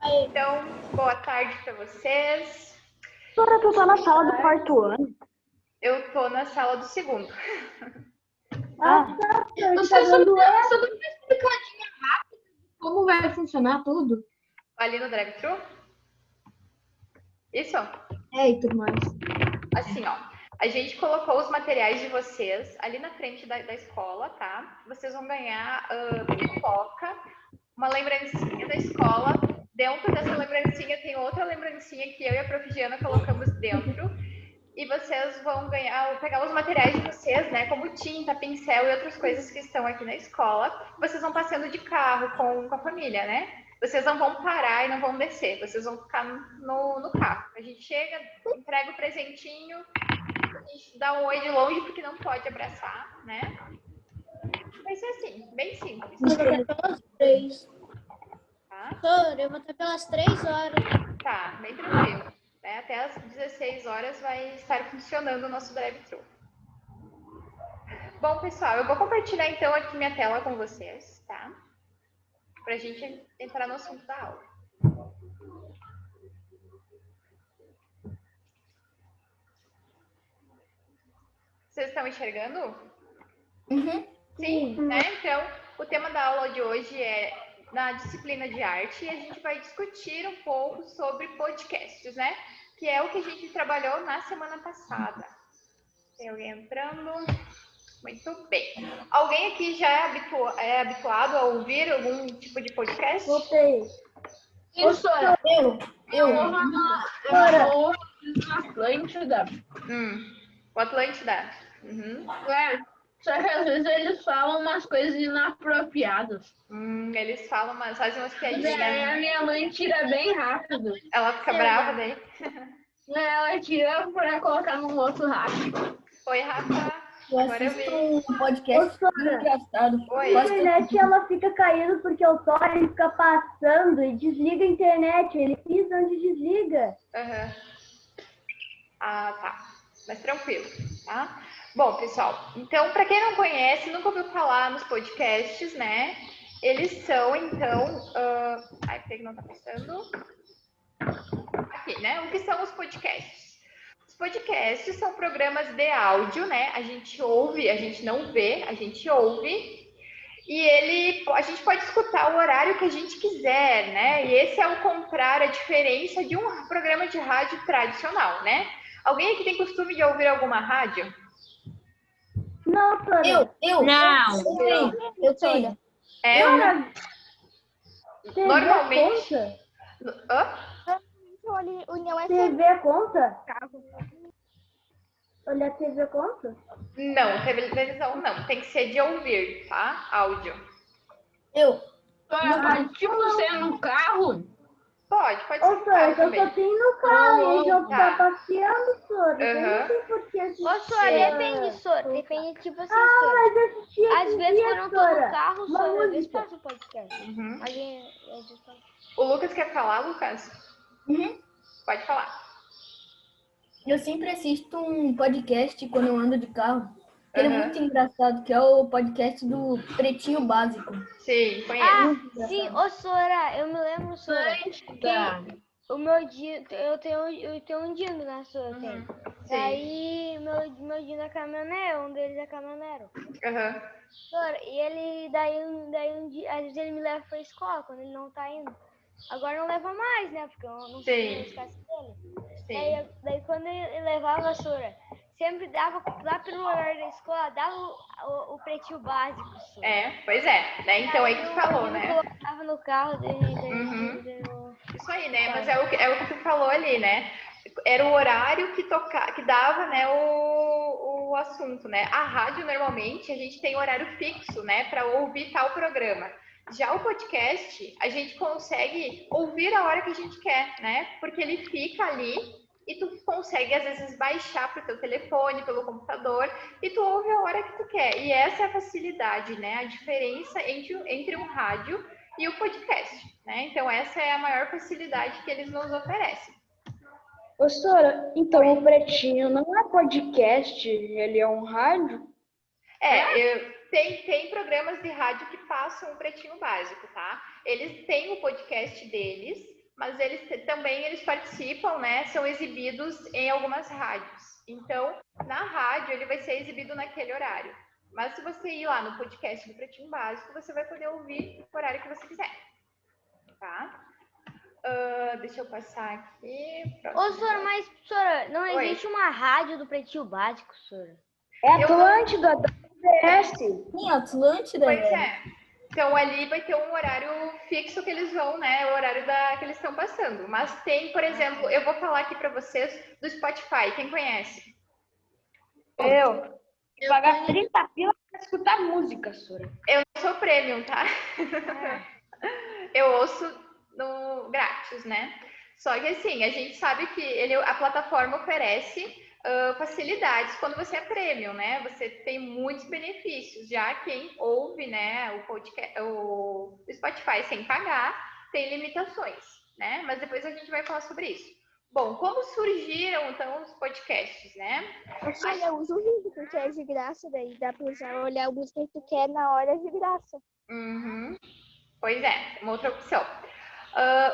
Então, boa tarde para vocês. Sora, tu tá na sala do quarto ano? Eu tô na sala do segundo. Você só dá uma explicadinha rápida de como vai funcionar tudo? Ali no drive-thru? Isso? E tudo mais. Assim, ó. A gente colocou os materiais de vocês ali na frente da escola, tá? Vocês vão ganhar pipoca, uma lembrancinha da escola. Dentro dessa lembrancinha tem outra lembrancinha que eu e a Prof. Giana colocamos dentro. E vocês vão pegar os materiais de vocês, né? Como tinta, pincel e outras coisas que estão aqui na escola. Vocês vão passando de carro com a família, né? Vocês não vão parar e não vão descer. Vocês vão ficar no carro. A gente chega, entrega o presentinho, a gente dá um oi de longe porque não pode abraçar, né? Vai ser assim, bem simples. Pelas 3. Tá? Eu vou estar pelas 3 horas. Tá, bem tranquilo. Né? Até às 16 horas vai estar funcionando o nosso drive-thru. Bom, pessoal, eu vou compartilhar então aqui minha tela com vocês, tá? Pra gente entrar no assunto da aula. Vocês estão enxergando? Sim, né? Então, o tema da aula de hoje é na disciplina de arte e a gente vai discutir um pouco sobre podcasts, né? Que é o que a gente trabalhou na semana passada. Tem alguém entrando? Muito bem. Alguém aqui já é habituado a ouvir algum tipo de podcast? Voltei. Isso, eu vou na Atlântida. O Atlântida. Uhum. Só que às vezes eles falam umas coisas inapropriadas. Eles falam, mas fazem umas piadinhas. A minha mãe tira bem rápido. Ela fica brava daí. Ela tira pra colocar num outro rápido. Oi, Rafa. Eu Agora eu vi. assisto um podcast engraçado. Oi. A internet ela fica caindo porque o Thor ele fica passando e desliga a internet. Ele pisa onde desliga. Uhum. Ah, tá. Mas tranquilo, tá? Bom, pessoal, então, para quem não conhece, nunca ouviu falar nos podcasts, né? Eles são, então... Ai, por que não tá passando? Aqui, né? O que são os podcasts? Os podcasts são programas de áudio, né? A gente ouve, a gente não vê, a gente ouve. E a gente pode escutar o horário que a gente quiser, né? E esse é o contrário, a diferença de um programa de rádio tradicional, né? Alguém aqui tem costume de ouvir alguma rádio? Não, Thor. Eu. Não. Eu tenho. É, TV normalmente... conta? Hã? TV conta? Olha, TV conta? Não, televisão não. Tem que ser de ouvir, tá? Áudio. Se você é no carro, Pode ser Ô, no Thor, carro eu também. só tenho no carro. E o jogo Tá. tá passeando, Thor. Eu Aham. não sei por que assistir. Ô, Sora, depende, Sora. Depende, tipo assim, Ah, Sora. mas eu assisti Às esse vezes, dia, quando eu tô Thora. no carro, Uma Sora, às vezes música. passa o podcast. Uhum. Às vezes passa. O Lucas quer falar, Lucas? Pode falar. Eu sempre assisto um podcast quando eu ando de carro. Ele é Aham. muito engraçado, que é o podcast do Pretinho Básico. Sim, conheço. Sim, ô, Sora, eu me lembro, Sora. O meu dia, eu tenho um Dino, né, Sora? Eu tenho. Sim. Aí, meu Dino é caminhoneiro, um deles é caminhoneiro. Aham. Sora, e ele, daí um dia, às vezes ele me leva pra escola, quando ele não tá indo. Agora não leva mais, né, porque eu não sei Sim. as casas dele. Sim. Daí quando ele levava a Sora, sempre dava, lá pelo horário da escola, dava o pretinho básico, Sora. É, pois é. Né? Então aí que tu falou, né? Eu colocava no carro dele. Isso aí, né? Mas é o que tu falou ali, né? Era o horário que dava, né, o assunto, né? A rádio, normalmente, a gente tem horário fixo, né, para ouvir tal programa. Já o podcast, a gente consegue ouvir a hora que a gente quer, né? Porque ele fica ali e tu consegue, às vezes, baixar para o teu telefone, pelo computador, e tu ouve a hora que tu quer. E essa é a facilidade, né? A diferença entre um rádio e o podcast, né? Então, essa é a maior facilidade que eles nos oferecem. Ô, Sora, então o Pretinho não é podcast, ele é um rádio? Tem programas de rádio que passam o Pretinho Básico, tá? Eles têm o podcast deles, mas também eles participam, né? São exibidos em algumas rádios. Então, na rádio, ele vai ser exibido naquele horário. Mas se você ir lá no podcast do Pretinho Básico, você vai poder ouvir o horário que você quiser. Tá? Deixa eu passar aqui. Ô, Sora, mas, Sora, não existe uma rádio do Pretinho Básico, Sora? É Atlântida, da UBS. Sim, Atlântida. Pois é. Então, ali vai ter um horário fixo que eles vão, né? O horário que eles estão passando. Mas tem, por exemplo, eu vou falar aqui para vocês do Spotify. Quem conhece? Eu pagar 30 pila pra escutar música, Sora. Eu não sou premium, tá? Eu ouço no grátis, né? Só que assim, a gente sabe que a plataforma oferece facilidades quando você é premium, né? Você tem muitos benefícios. Já quem ouve, né, o Spotify sem pagar tem limitações, né? Mas depois a gente vai falar sobre isso. Bom, como surgiram então os podcasts, né? Eu uso o vídeo porque é de graça, daí dá pra olhar o música que tu quer na hora de graça. Uhum. Pois é, uma outra opção.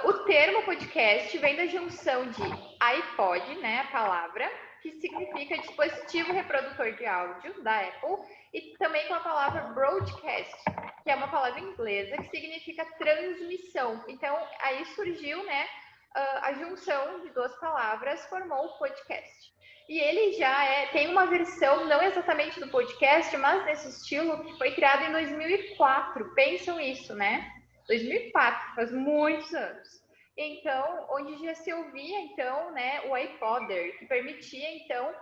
O termo podcast vem da junção de iPod, né, a palavra, que significa dispositivo reprodutor de áudio da Apple, e também com a palavra broadcast, que é uma palavra inglesa que significa transmissão. Então, aí surgiu, né, a junção de duas palavras formou o podcast. E ele já tem uma versão, não exatamente do podcast, mas nesse estilo, que foi criado em 2004. Pensam isso, né? 2004, faz muitos anos. Então, onde já se ouvia, então, né, o iPodder, que permitia, então,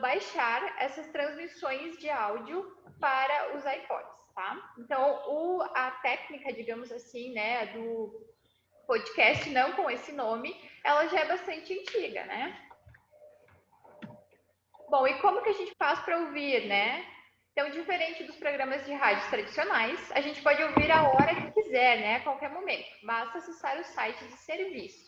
baixar essas transmissões de áudio para os iPods, tá? Então, a técnica, digamos assim, né, do podcast, não com esse nome, ela já é bastante antiga, né? Bom, e como que a gente faz para ouvir, né? Então, diferente dos programas de rádio tradicionais, a gente pode ouvir a hora que quiser, né? A qualquer momento. Basta acessar o site de serviço.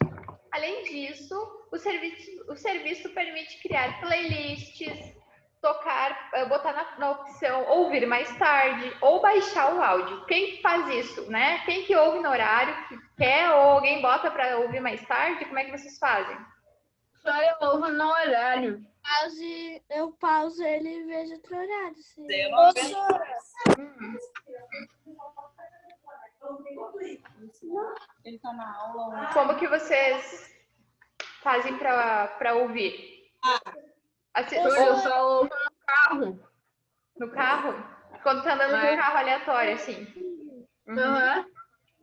Além disso, o serviço permite criar playlists, botar na opção ouvir mais tarde ou baixar o áudio. Quem faz isso, né? Quem que ouve no horário que quer ou alguém bota para ouvir mais tarde? Como é que vocês fazem? Só eu ouvo no horário. Eu pauso ele e vejo outro horário. Sim. Ele tá na aula. Como que vocês fazem para ouvir? Eu só ouvo no carro. No carro? Quando tá andando no carro aleatório, assim. Uhum.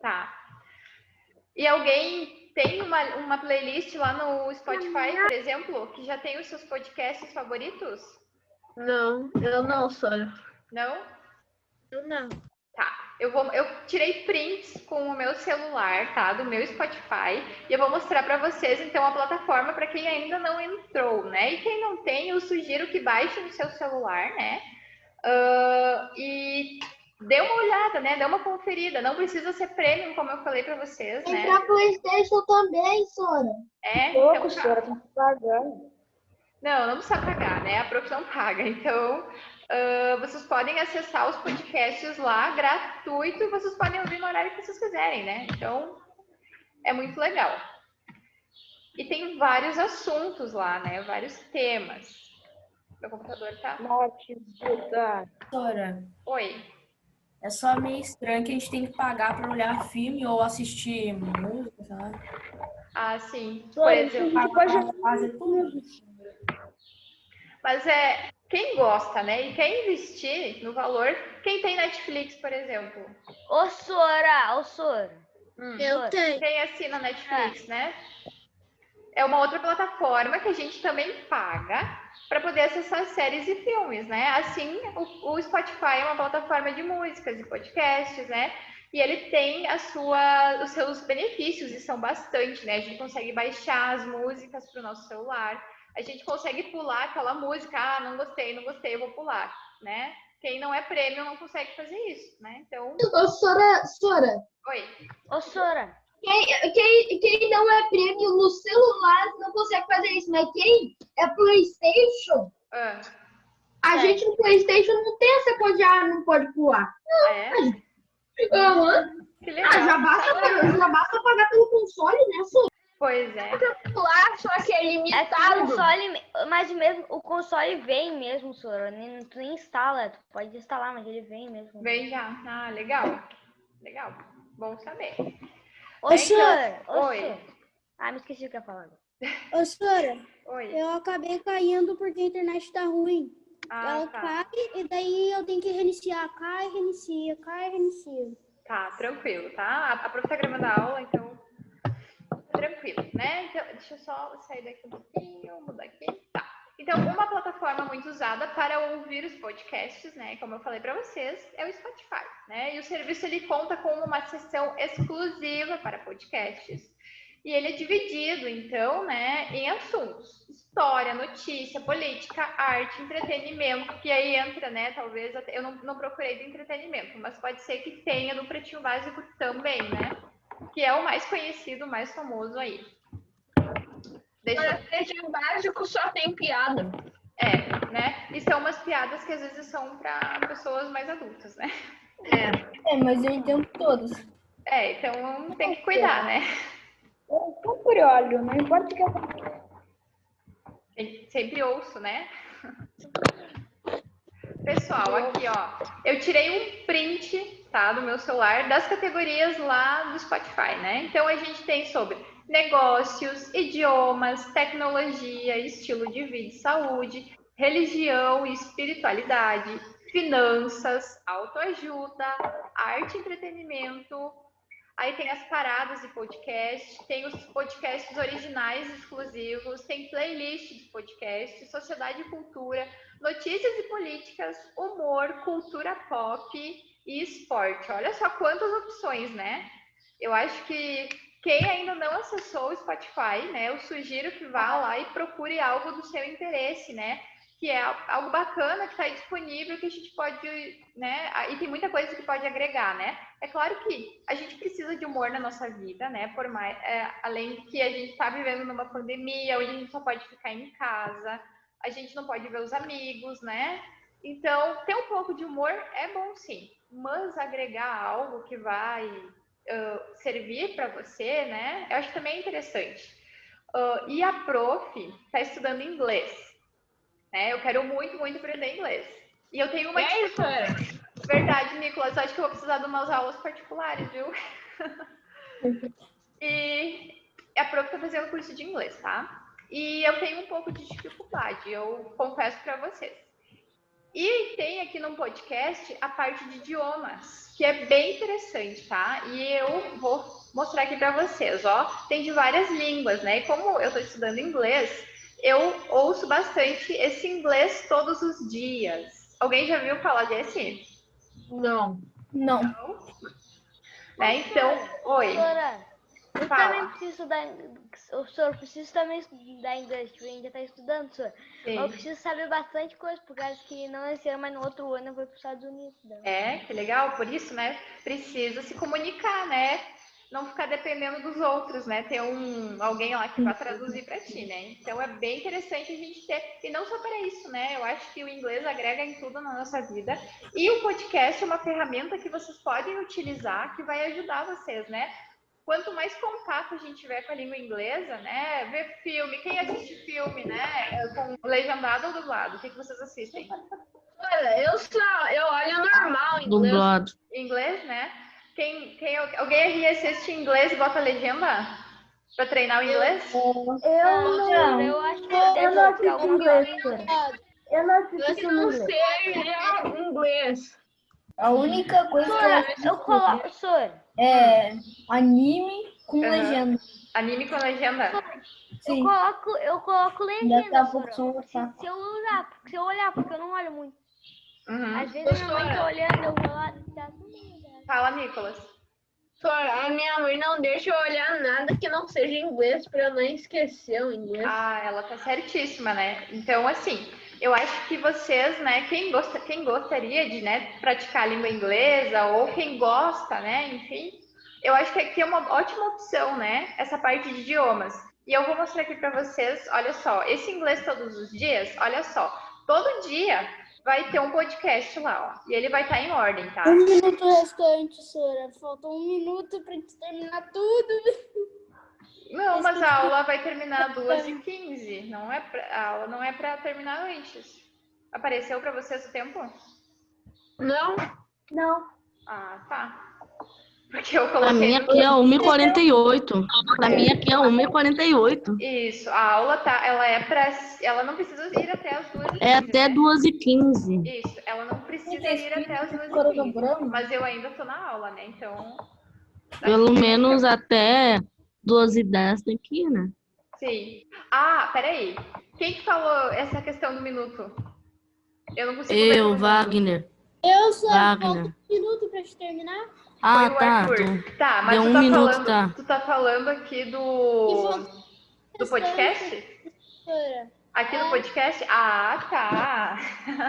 Tá. E alguém tem uma playlist lá no Spotify, por exemplo, que já tem os seus podcasts favoritos? Não, eu não, Sora. Não? Eu não. Tá. Eu tirei prints com o meu celular, tá? Do meu Spotify. E eu vou mostrar para vocês, então, a plataforma para quem ainda não entrou, né? E quem não tem, eu sugiro que baixe no seu celular, né? E dê uma olhada, né? Dê uma conferida. Não precisa ser premium, como eu falei para vocês, né? Tem pra PlayStation também, Sora. Pouco, Então, Sora, tem que pagar. não precisa pagar, né? A profissão paga. Então, vocês podem acessar os podcasts lá, gratuito, e vocês podem ouvir no horário que vocês quiserem, né? Então, é muito legal. E tem vários assuntos lá, né? Vários temas. Meu computador tá... Sora, Oi. é só meio estranho que a gente tem que pagar pra olhar filme ou assistir música, sei lá. Ah, sim. Por Sora, exemplo. a gente pode Fazer tudo. Mas quem gosta, né? E quer investir no valor, quem tem Netflix, por exemplo. Ô, Sora. Eu tenho. Quem assina Netflix, né? É uma outra plataforma que a gente também paga para poder acessar séries e filmes, né? Assim, o Spotify é uma plataforma de músicas e podcasts, né? E ele tem os seus benefícios, e são bastante, né? A gente consegue baixar as músicas para o nosso celular. A gente consegue pular aquela música, não gostei, eu vou pular, né? Quem não é premium não consegue fazer isso, né? Então... Ô, Sora. Oi. Ô, Sora. Quem não é premium no celular não consegue fazer isso, mas quem é PlayStation, a gente no PlayStation não tem essa coisa não pode pular. É? Aham. Que legal. Já basta pagar jogar pelo console, né, Su? Pois é. Lá, só que é limitado. Console, mas mesmo o console vem mesmo, Sora. Tu nem instala, tu pode instalar, mas ele vem mesmo. Vem já. Ah, legal. Legal. Bom saber. Ô, Sora! Oi. Ah, me esqueci o que eu ia falar. Ô, Sora, Oi. eu acabei caindo porque a internet tá ruim. Ela cai e daí eu tenho que reiniciar. Cai, reinicia, cai, reinicia. Tá, tranquilo, tá? A prof tá gravando a aula, então tranquilo, né? Então, deixa eu só sair daqui um pouquinho, mudar aqui. Tá. Então, uma plataforma muito usada para ouvir os podcasts, né? Como eu falei para vocês, é o Spotify, né? E o serviço, ele conta com uma seção exclusiva para podcasts. E ele é dividido, então, né, em assuntos. História, notícia, política, arte, entretenimento, que aí entra, né, talvez, eu não procurei do entretenimento, mas pode ser que tenha do Pretinho Básico também, né? Que é o mais conhecido, o mais famoso aí. O Pretinho Básico só tem piada. É, né? E são umas piadas que às vezes são para pessoas mais adultas, né? Mas eu entendo todos. Então tem que cuidar, né? Eu sempre olho, não importa o que eu Sempre ouço, né? Pessoal, aqui, ó, eu tirei um print, tá, do meu celular, das categorias lá do Spotify, né? Então, a gente tem sobre negócios, idiomas, tecnologia, estilo de vida e saúde, religião e espiritualidade, finanças, autoajuda, arte e entretenimento. Aí tem as paradas de podcast, tem os podcasts originais exclusivos, tem playlist de podcast, sociedade e cultura, notícias e políticas, humor, cultura pop e esporte. Olha só quantas opções, né? Eu acho que quem ainda não acessou o Spotify, né, eu sugiro que vá lá e procure algo do seu interesse, né? Que é algo bacana que está disponível, que a gente pode, né? E tem muita coisa que pode agregar, né? É claro que a gente precisa de humor na nossa vida, né? Por mais, além de que a gente está vivendo numa pandemia, onde a gente só pode ficar em casa, a gente não pode ver os amigos, né? Então, ter um pouco de humor é bom sim, mas agregar algo que vai servir para você, né? Eu acho também interessante. E a prof está estudando inglês. Eu quero muito, muito aprender inglês. E eu tenho uma dificuldade. Verdade, Nicolas. Acho que eu vou precisar de umas aulas particulares, viu? E a prof está fazendo curso de inglês, tá? E eu tenho um pouco de dificuldade, eu confesso para vocês. E tem aqui no podcast a parte de idiomas, que é bem interessante, tá? E eu vou mostrar aqui para vocês, ó. Tem de várias línguas, né? E como eu estou estudando inglês, eu ouço bastante esse inglês todos os dias. Alguém já viu falar desse? Não. Então, oi. Eu também preciso estudar. O senhor precisa também estudar inglês, tipo, a gente já está estudando, senhor. Eu preciso saber bastante coisa, por causa que não esse ano, mas no outro ano eu vou para os Estados Unidos. Né? Que legal. Por isso, né? Precisa se comunicar, né? Não ficar dependendo dos outros, né? Ter alguém lá que vai traduzir para ti, né? Então é bem interessante a gente ter, e não só para isso, né? Eu acho que o inglês agrega em tudo na nossa vida. E o podcast é uma ferramenta que vocês podem utilizar, que vai ajudar vocês, né? Quanto mais contato a gente tiver com a língua inglesa, né? Ver filme, quem assiste filme, né? Com legendado ou dublado? O que vocês assistem? Olha, eu olho normal em inglês. Dublado. Inglês, né? Alguém aqui assiste em inglês e bota legenda? Pra treinar o inglês? Eu acho que eu não assisto inglês, cara. Eu não assisto Eu não sei inglês. A única coisa que eu coloco, senhor. É anime com legenda. Anime com legenda? Sim. Eu coloco legenda, Daqui a pouco se eu olhar, porque eu não olho muito. Às vezes minha mãe tá olhando, eu vou lá. Fala, Nicolas. A minha mãe não deixa eu olhar nada que não seja inglês pra eu não esquecer o inglês. Ela tá certíssima, né? Então, assim, eu acho que vocês, né, quem gostaria de, né, praticar a língua inglesa ou quem gosta, né, enfim, eu acho que aqui é uma ótima opção, né, essa parte de idiomas. E eu vou mostrar aqui para vocês, olha só, esse inglês todos os dias, olha só, todo dia vai ter um podcast lá, ó, e ele vai estar em ordem, tá? 1 minuto restante, senhora. Falta 1 minuto pra gente terminar tudo. Mas a aula vai terminar 2h15. A aula não é para terminar antes. Apareceu para vocês o tempo? Não. Ah, tá. Porque eu Pra coloquei... mim aqui é 1h48. Pra mim aqui é 1h48. Isso, a aula ela não precisa ir até as 2h15. É até 2h15. Isso, ela não precisa ir até as 2h15. Mas eu ainda tô na aula, né? Então... Pelo menos até 2h10 tem que ir, né? Sim. Ah, peraí. Quem que falou essa questão do minuto? Eu não consigo ver. Eu, Wagner. Eu só Wagner. falta 1 minuto pra te terminar. Ah, Foi o tá. Arthur. Tá, mas Deu tu 1 tá minuto, falando, tá. tu tá falando aqui do podcast? Aqui no podcast? Ah, tá.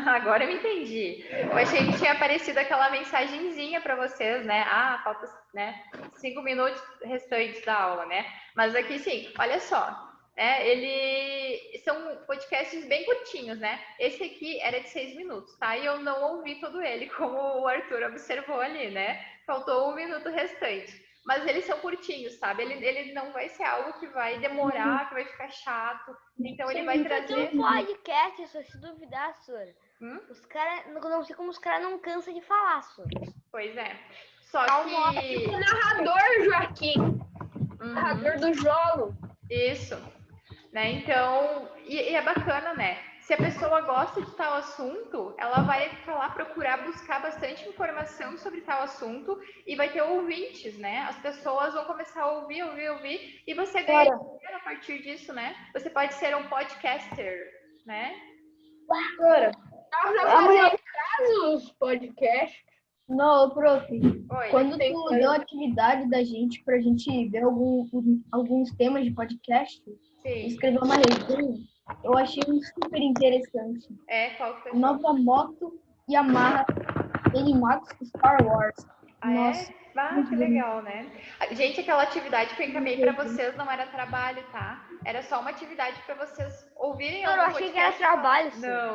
Agora eu me entendi. Eu achei que tinha aparecido aquela mensagenzinha para vocês, né? Ah, falta, né, 5 minutos restantes da aula, né? Mas aqui sim, olha só. São podcasts bem curtinhos, né? Esse aqui era de 6 minutos, tá? E eu não ouvi todo ele, como o Arthur observou ali, né? Faltou 1 minuto restante. Mas eles são curtinhos, sabe? Ele não vai ser algo que vai demorar, que vai ficar chato. Então ele vai trazer... Tem um podcast, se duvidar, Sora. Os caras, não sei como os caras não cansam de falar, Sora. Pois é. Só que... O narrador, Joaquim. Narrador do jogo. Isso. Né? Então, e é bacana, né? Se a pessoa gosta de tal assunto, ela vai lá procurar buscar bastante informação sobre tal assunto e vai ter ouvintes, né? As pessoas vão começar a ouvir, e você ganha dinheiro a partir disso, né? Você pode ser um podcaster, né? Nós já fazemos casos podcasts. Não, prof. Oi. Quando tu deu a atividade da gente pra gente ver alguns temas de podcast, escrever uma resenha, eu achei super interessante. Qual que foi? Nova Moto Yamaha Animax Star Wars. Nossa. Que legal, né? Gente, aquela atividade que eu encaminhei para vocês não era trabalho, tá? Era só uma atividade para vocês ouvirem. Eu achei que era trabalho.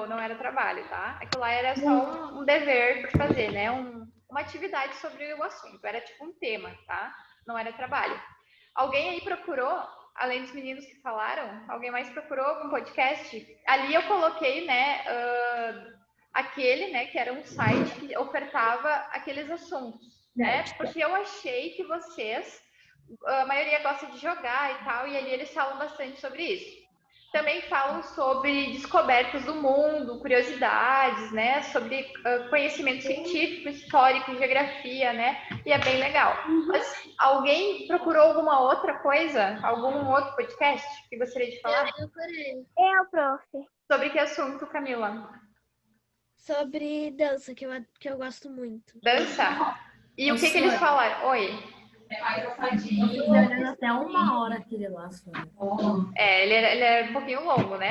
Não era trabalho, tá? Aquilo lá era só um dever para fazer, né? Uma atividade sobre o assunto. Era tipo um tema, tá? Não era trabalho. Alguém aí procurou, além dos meninos que falaram, alguém mais procurou algum podcast? Ali eu coloquei, né? Aquele, né? Que era um site que ofertava aqueles assuntos. Né? Porque eu achei que a maioria gosta de jogar e tal, e ali eles falam bastante sobre isso. Também falam sobre descobertas do mundo, curiosidades, né? Sobre conhecimento científico, histórico, geografia, né? E é bem legal. Mas alguém procurou alguma outra coisa? Algum outro podcast que gostaria de falar? Eu, prof. Sobre que assunto, Camila? Sobre dança, que eu gosto muito. Dança? E o que eles falaram? Oi. Até 1 hora aquele lá. Ele é um pouquinho longo, né?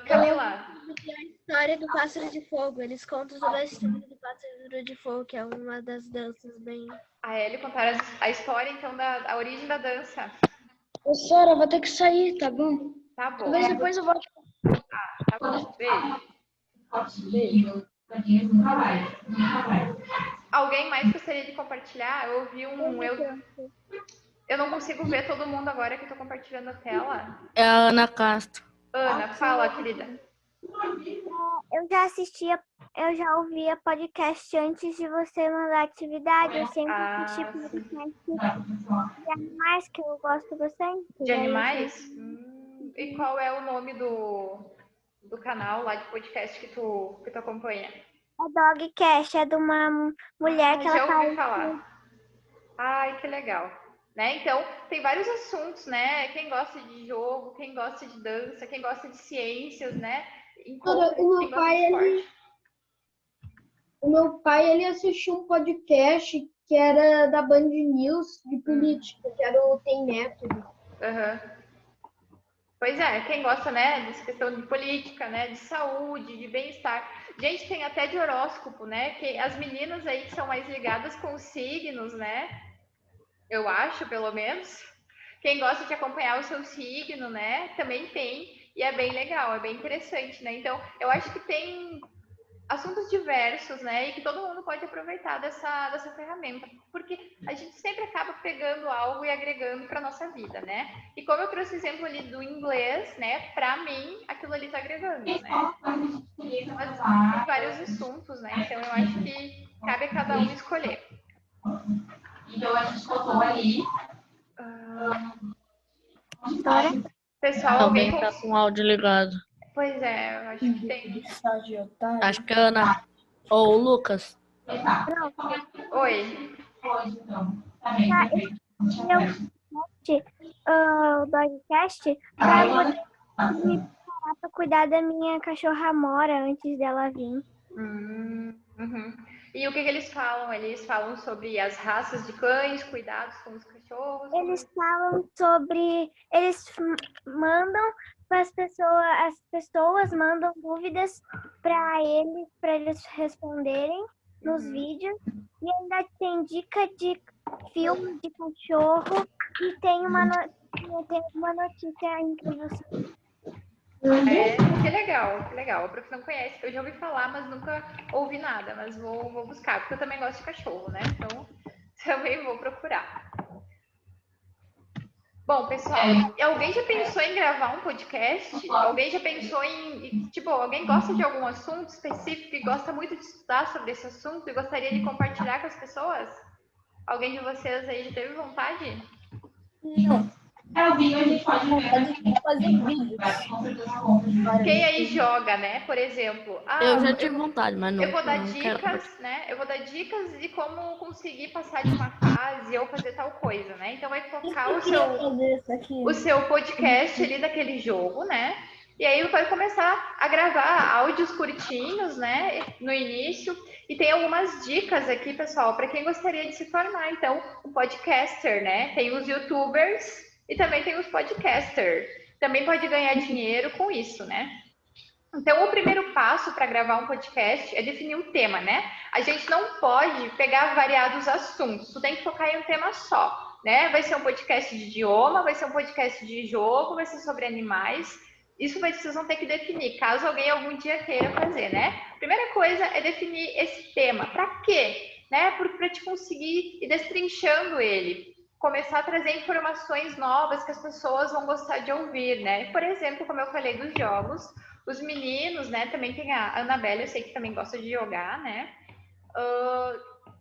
Camila. A história do Pássaro de Fogo. Eles contam toda a história do Pássaro de Fogo, que é uma das danças bem... Ele contaram a história, então, a origem da dança. Professora, eu vou ter que sair, tá bom? Tá bom. Talvez depois eu volte. Tá bom. Beijo. Alguém mais gostaria de compartilhar? Eu ouvi eu não consigo ver todo mundo agora que eu tô compartilhando a tela. É a Ana Castro. Ana, fala, querida. Eu já ouvia podcast antes de você mandar atividade. Eu sempre assisti podcast de animais, que eu gosto bastante. De animais? E qual é o nome do canal lá de podcast que tu acompanha? É Dogcast, é de uma mulher que ela já ouvi falar. Ai, que legal. Né? Então, tem vários assuntos, né? Quem gosta de jogo, quem gosta de dança, quem gosta de ciências, né? O meu pai, ele assistiu um podcast que era da Band News de política, que era o Tem Método. Pois é, quem gosta, né, dessa questão de política, né, de saúde, de bem-estar. Gente, tem até de horóscopo, né? As meninas aí que são mais ligadas com os signos, né? Eu acho, pelo menos. Quem gosta de acompanhar o seu signo, né? Também tem. E é bem legal, é bem interessante, né? Então, eu acho que tem assuntos diversos, né? E que todo mundo pode aproveitar dessa ferramenta, porque a gente sempre acaba pegando algo e agregando para nossa vida, né? E como eu trouxe o exemplo ali do inglês, né? Para mim, aquilo ali está agregando, né? Mas tem vários assuntos, né? Então eu acho que cabe a cada um escolher. Então a gente botou ali. Pessoal, alguém tá com o áudio ligado. Pois é, eu acho que tem. Acho que a Ana ou o Lucas. Oi. O podcast para me preparar para cuidar da minha cachorra Mora antes dela vir. Uhum. E o que eles falam? Eles falam sobre as raças de cães, cuidados com os cachorros? Eles falam sobre... Eles mandam para as pessoas mandam dúvidas para eles responderem nos vídeos. E ainda tem dica de filme de cachorro e tem uma notícia aí para você. Que legal. A prof não conhece. Eu já ouvi falar, mas nunca ouvi nada. Mas vou buscar, porque eu também gosto de cachorro, né? Então, também vou procurar. Bom, pessoal, alguém já pensou em gravar um podcast? Alguém já pensou em... Tipo, alguém gosta de algum assunto específico e gosta muito de estudar sobre esse assunto e gostaria de compartilhar com as pessoas? Alguém de vocês aí já teve vontade? Não. A gente pode fazer vídeos. Quem aí joga, né? Por exemplo, eu já tive vontade, mas não. Eu vou dar dicas, né? Eu vou dar dicas de como conseguir passar de uma fase ou fazer tal coisa, né? Então vai focar o seu podcast ali daquele jogo, né? E aí vai começar a gravar áudios curtinhos, né? No início. E tem algumas dicas aqui, pessoal, para quem gostaria de se tornar, então, um podcaster, né? Tem os YouTubers e também tem os podcasters. Também pode ganhar dinheiro com isso, né? Então, o primeiro passo para gravar um podcast é definir um tema, né? A gente não pode pegar variados assuntos, tu tem que focar em um tema só, né? Vai ser um podcast de idioma, vai ser um podcast de jogo, vai ser sobre animais. Isso vocês vão ter que definir, caso alguém algum dia queira fazer, né? Primeira coisa é definir esse tema. Para quê? Né? Para te conseguir ir destrinchando ele. Começar a trazer informações novas que as pessoas vão gostar de ouvir, né? Por exemplo, como eu falei dos jogos, os meninos, né? Também tem a Anabelle, eu sei que também gosta de jogar, né?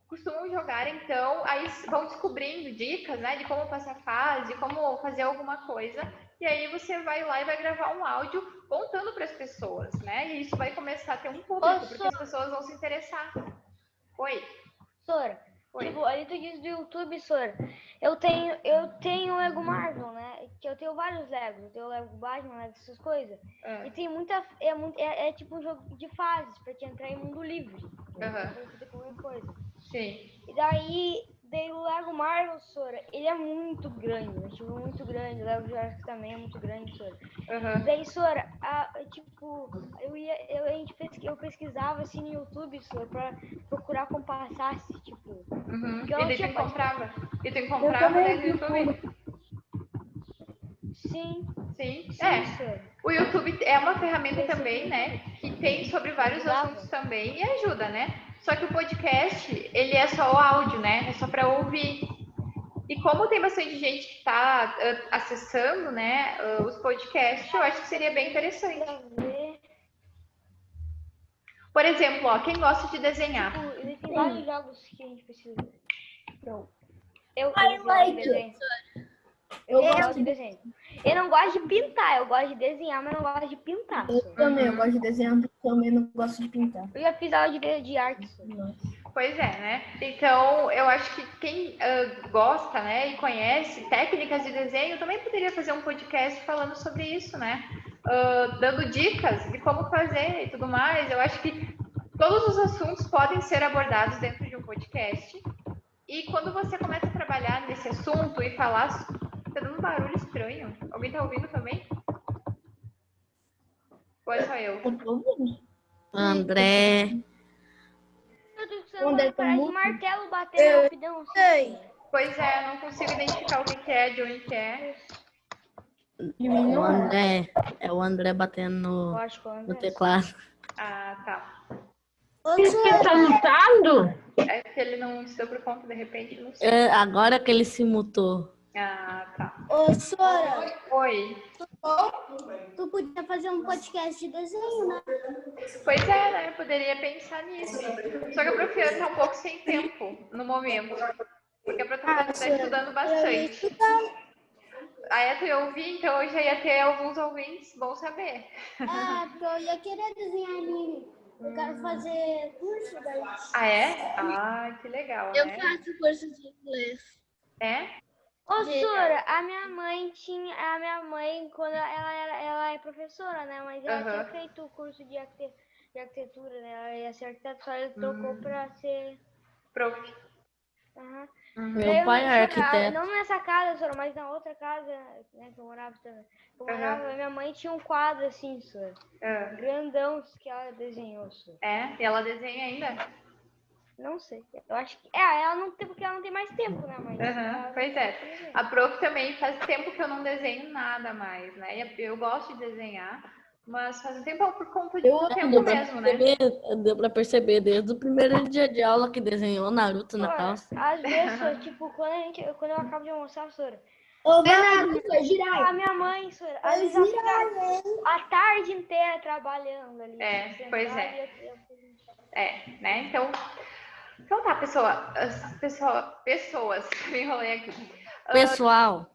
Costumam jogar, então, aí vão descobrindo dicas, né? De como passar fase, como fazer alguma coisa. E aí você vai lá e vai gravar um áudio contando para as pessoas, né? E isso vai começar a ter um público, porque as pessoas vão se interessar. Oi. Sora, tipo, ali tu diz do YouTube, Sora. Eu tenho Lego Marvel, né? Que eu tenho vários Legos. Eu tenho Lego Batman, Lego essas coisas. E tem muita... É tipo um jogo de fases, pra te entrar em mundo livre. Pra fazer qualquer coisa. Sim. E daí o Lego Marvel, Sora, ele é muito grande, né? Tipo, muito grande. O Lego Jurassic também é muito grande, Sora. Daí, Sora, tipo, eu pesquisava assim no YouTube, Sora, pra procurar como passasse, tipo. E tu comprava? E tu comprava no YouTube? Sim. O YouTube é uma ferramenta também, né? Que tem sobre vários assuntos também e ajuda, né? Só que o podcast, ele é só o áudio, né? É só para ouvir. E como tem bastante gente que está acessando, né, os podcasts, eu acho que seria bem interessante. Por exemplo, ó, quem gosta de desenhar? Tem vários jogos que a gente precisa. Eu gosto de desenho. Eu não gosto de pintar, eu gosto de desenhar, mas não gosto de pintar. Eu também, eu gosto de desenhar, mas também não gosto de pintar. Eu já fiz aula de arte. Pois é, né? Então, eu acho que quem gosta, né, e conhece técnicas de desenho também poderia fazer um podcast falando sobre isso, né? Dando dicas de como fazer e tudo mais. Eu acho que todos os assuntos podem ser abordados dentro de um podcast. E quando você começa a trabalhar nesse assunto e falar... Tá dando um barulho estranho. Alguém tá ouvindo também? Ou é só eu? Eu tô ouvindo. André... Você parece de martelo batendo rapidão. Pois é, eu não consigo identificar o que é, de onde que é. É o André batendo no teclado. Ah, tá. Você tá mutado? É que ele não se deu por conta, de repente, não sei. Agora que ele se mutou. Ah, tá. Ô, Sora. Oi. Tu podia fazer um podcast de desenho, né? Pois é, né? Eu poderia pensar nisso. Só que a Profiana tá um pouco sem tempo no momento. Porque a Profiana tá estudando bastante. Aí tu ia ouvir, então eu já ia ter alguns ouvintes, bom saber. Porque eu ia querer desenhar anime. Eu quero fazer curso daí. Ah, é? Ah, que legal, Eu né? faço curso de inglês. É? Ô, Sora, a minha mãe, quando ela é professora, né? Mas ela tinha feito o curso de arquitetura, né? Ela ia ser arquiteta, só ela trocou pra ser... Prof. Meu pai é arquiteto. Não nessa casa, Sora, mas na outra casa, né, que eu morava também. Minha mãe tinha um quadro assim, Sora. Grandão que ela desenhou, Sora. É? E ela desenha ainda? Não sei. Eu acho que. Ela não tem, porque ela não tem mais tempo, né, mãe? Pois é. A Prof também faz tempo que eu não desenho nada mais, né? Eu gosto de desenhar, mas faz um tempo por conta de tempo mesmo, né? Deu pra perceber desde o primeiro dia de aula que desenhou Naruto na calça. Às vezes, Sora, tipo, quando eu acabo de almoçar, Sora. Ô, Naruto, Jirai. A minha mãe, Sora, às vezes ela fica a tarde inteira trabalhando ali. Pois é. Né? Então tá, pessoas, me enrolei aqui. Pessoas.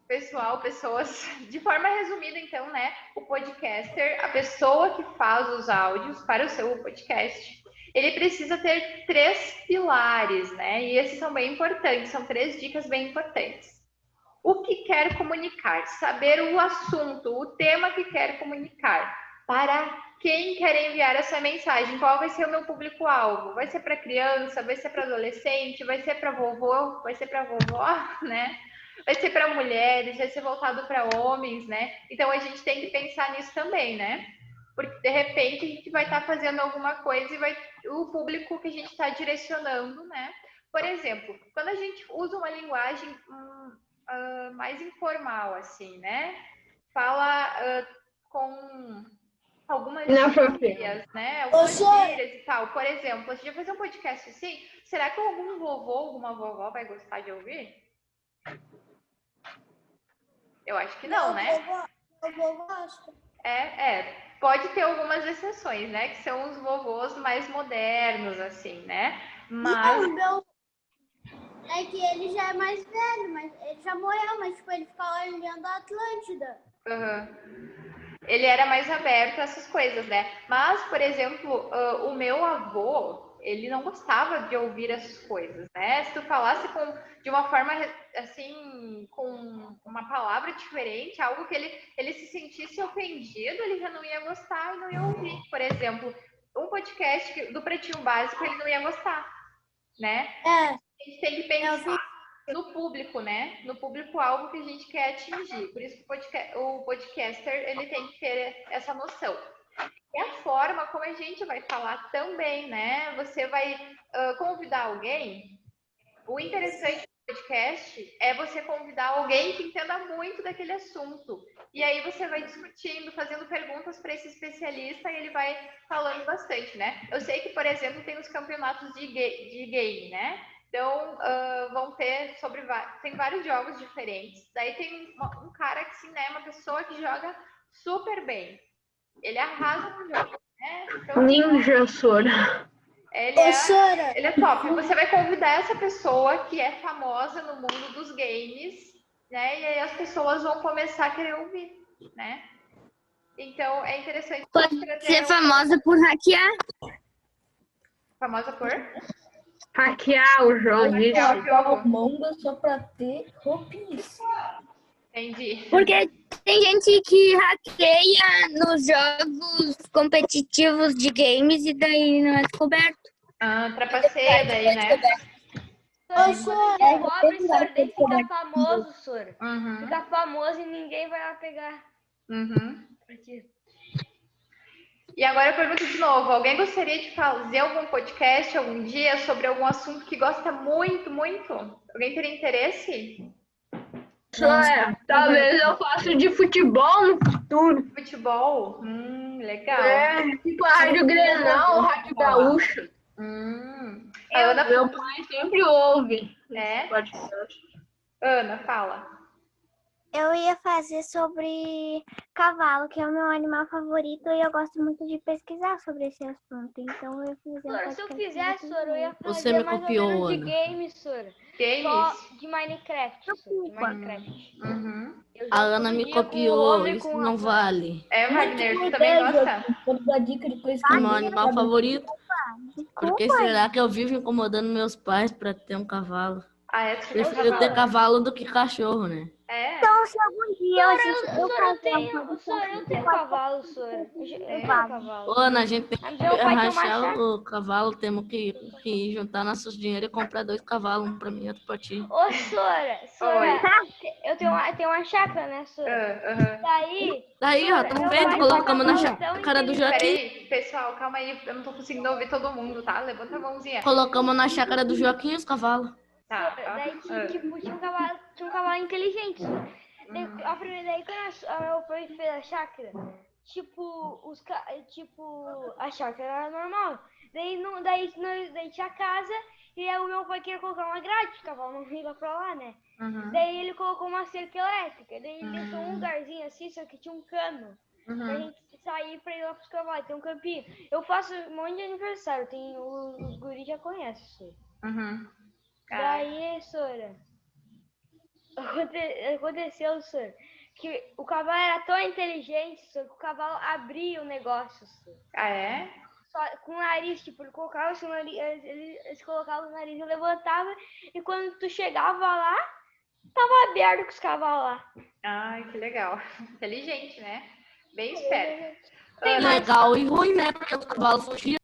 De forma resumida, então, né? O podcaster, a pessoa que faz os áudios para o seu podcast, ele precisa ter 3 pilares, né? E esses são bem importantes, são 3 dicas bem importantes. O que quer comunicar, saber o assunto, o tema que quer comunicar, para quem quer enviar essa mensagem, qual vai ser o meu público-alvo? Vai ser para criança, vai ser para adolescente, vai ser para vovô, vai ser para vovó, né? Vai ser para mulheres, vai ser voltado para homens, né? Então a gente tem que pensar nisso também, né? Porque de repente a gente vai estar fazendo alguma coisa e o público que a gente está direcionando, né? Por exemplo, quando a gente usa uma linguagem mais informal, assim, né? Fala com algumas gírias, né? Algumas gírias e tal. Por exemplo, a gente vai fazer um podcast assim, será que algum vovô, alguma vovó vai gostar de ouvir? Eu acho que não, né? Eu gosto. Pode ter algumas exceções, né? Que são os vovôs mais modernos, assim, né? Mas... É que ele já é mais velho, mas ele já morreu, mas tipo, ele fica olhando a Atlântida. Ele era mais aberto a essas coisas, né? Mas, por exemplo, o meu avô, ele não gostava de ouvir essas coisas, né? Se tu falasse de uma forma, assim, com uma palavra diferente, algo que ele se sentisse ofendido, ele já não ia gostar e não ia ouvir. Por exemplo, um podcast do Pretinho Básico, ele não ia gostar, né? A gente tem que pensar no público, né? No público-alvo que a gente quer atingir. Por isso que o podcaster, ele tem que ter essa noção. E a forma como a gente vai falar também, né? Você vai convidar alguém. O interessante do podcast é você convidar alguém que entenda muito daquele assunto. E aí você vai discutindo, fazendo perguntas para esse especialista e ele vai falando bastante, né? Eu sei que, por exemplo, tem os campeonatos de game, né? Então, vão ter tem vários jogos diferentes. Daí tem um cara que, assim, né, uma pessoa que joga super bem. Ele arrasa no jogo, né? Então, Ninja Sora. Ele é top. Você vai convidar essa pessoa que é famosa no mundo dos games, né? E aí as pessoas vão começar a querer ouvir, né? Então, é interessante. Pode ser famosa por hackear. Famosa por? Hackear o jogo. Manga só pra ter roupinhas. Entendi. Porque tem gente que hackeia nos jogos competitivos de games e daí não é descoberto. Trapaceia daí, né? O pobre Sora tem que ficar famoso, Sora. Ficar famoso e ninguém vai lá pegar. E agora eu pergunto de novo, alguém gostaria de fazer algum podcast algum dia sobre algum assunto que gosta muito, muito? Alguém teria interesse? Talvez eu faça de futebol no futuro. Futebol? Legal. Tipo a Rádio Grenal, Rádio Gaúcho. Meu pai sempre ouve. Ana, fala. Eu ia fazer sobre cavalo, que é o meu animal favorito, e eu gosto muito de pesquisar sobre esse assunto. Então eu ia fazer se eu fizesse, Sora, eu ia fazer Você me mais copiou, ou menos de Ana. games, Sora. Games? Só de Minecraft, Sora, de Minecraft. A Ana me copiou, isso não vale. Wagner, tu também gosta? Pode dar dica de coisa É meu animal favorito. Por que será que eu vivo incomodando meus pais pra ter um cavalo? Prefiro ter cavalo do que cachorro, né? Então, se algum dia eu tenho cavalo, Sora. Eu tenho cavalo. Ô, Ana, a gente tem que rachar o cavalo, temos que juntar nossos dinheiros e comprar 2 cavalos, um pra mim e outro pra ti. Ô, Sora, eu tenho uma chácara, né, Sora? Daí, ó, tamo vendo, colocamos na chácara do Joaquim. Peraí, pessoal, calma aí, eu não tô conseguindo ouvir todo mundo, tá? Levanta a mãozinha. Colocamos na chácara do Joaquim os cavalos. Daí, tipo, tinha um cavalo inteligente. Daí, quando eu fui a chácara, a chácara era normal. Daí tinha a casa, e aí o meu pai queria colocar uma grade, o cavalo não ia pra lá, né? Daí ele colocou uma cerca elétrica, daí ele deixou um lugarzinho assim, só que tinha um cano. Pra gente sair pra ir lá pros cavalos, tem um campinho. Eu faço um monte de aniversário, os guris já conhecem isso. Daí, Sora, aconteceu, Sora, que o cavalo era tão inteligente, Sora, que o cavalo abria o negócio, Sora. Só com o nariz, tipo, ele colocava o nariz, eles colocavam o nariz e levantava, e quando tu chegava lá, tava aberto com os cavalos lá. Ai, que legal. Inteligente, né? Bem esperto. Legal e ruim, né? Porque o cavalo fugia.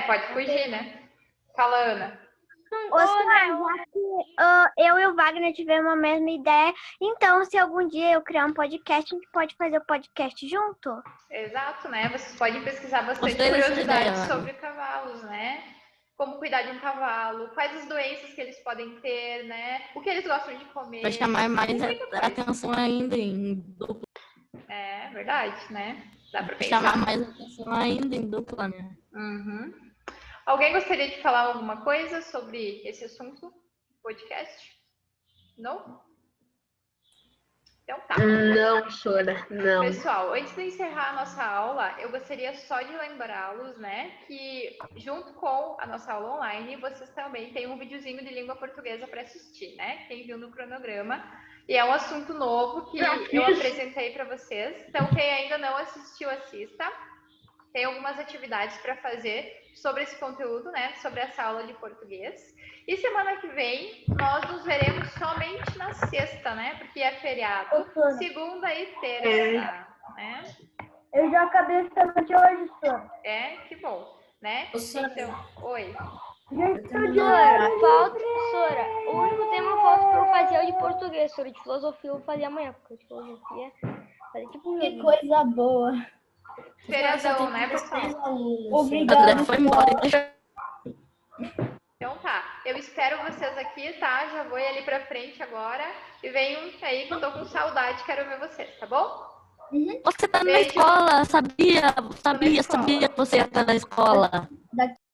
Pode fugir, né? Fala, Ana. Eu e o Wagner tivemos a mesma ideia. Então, se algum dia eu criar um podcast, a gente pode fazer o podcast junto? Exato, né? Vocês podem pesquisar bastante curiosidades sobre cavalos, né? Como cuidar de um cavalo, quais as doenças que eles podem ter, né? O que eles gostam de comer. Vai chamar mais atenção ainda em dupla. É verdade, né? Dá pra pensar. Chamar mais atenção ainda em dupla, né? Alguém gostaria de falar alguma coisa sobre esse assunto? Podcast? Não? Então tá. Não, Sora, não. Pessoal, antes de encerrar a nossa aula, eu gostaria só de lembrá-los, né, que junto com a nossa aula online, vocês também têm um videozinho de língua portuguesa para assistir, né? Quem viu no cronograma. E é um assunto novo que eu apresentei para vocês. Então, quem ainda não assistiu, assista. Tem algumas atividades para fazer sobre esse conteúdo, né? Sobre essa aula de português. E semana que vem, nós nos veremos somente na sexta, né? Porque é feriado. Segunda e terça, né? Eu já acabei a semana de hoje, Sora. Que bom, né? Então, oi. Sora, o único tema falta para eu fazer é o de português, Sora. De filosofia eu vou fazer amanhã, porque de filosofia fazer tipo que coisa boa. Feriadão, né, pessoal? Obrigada. Foi embora. Então tá, eu espero vocês aqui, tá? Já vou ir ali pra frente agora e venham aí que eu tô com saudade, quero ver vocês, tá bom? Você tá na escola, sabia que você ia estar na escola.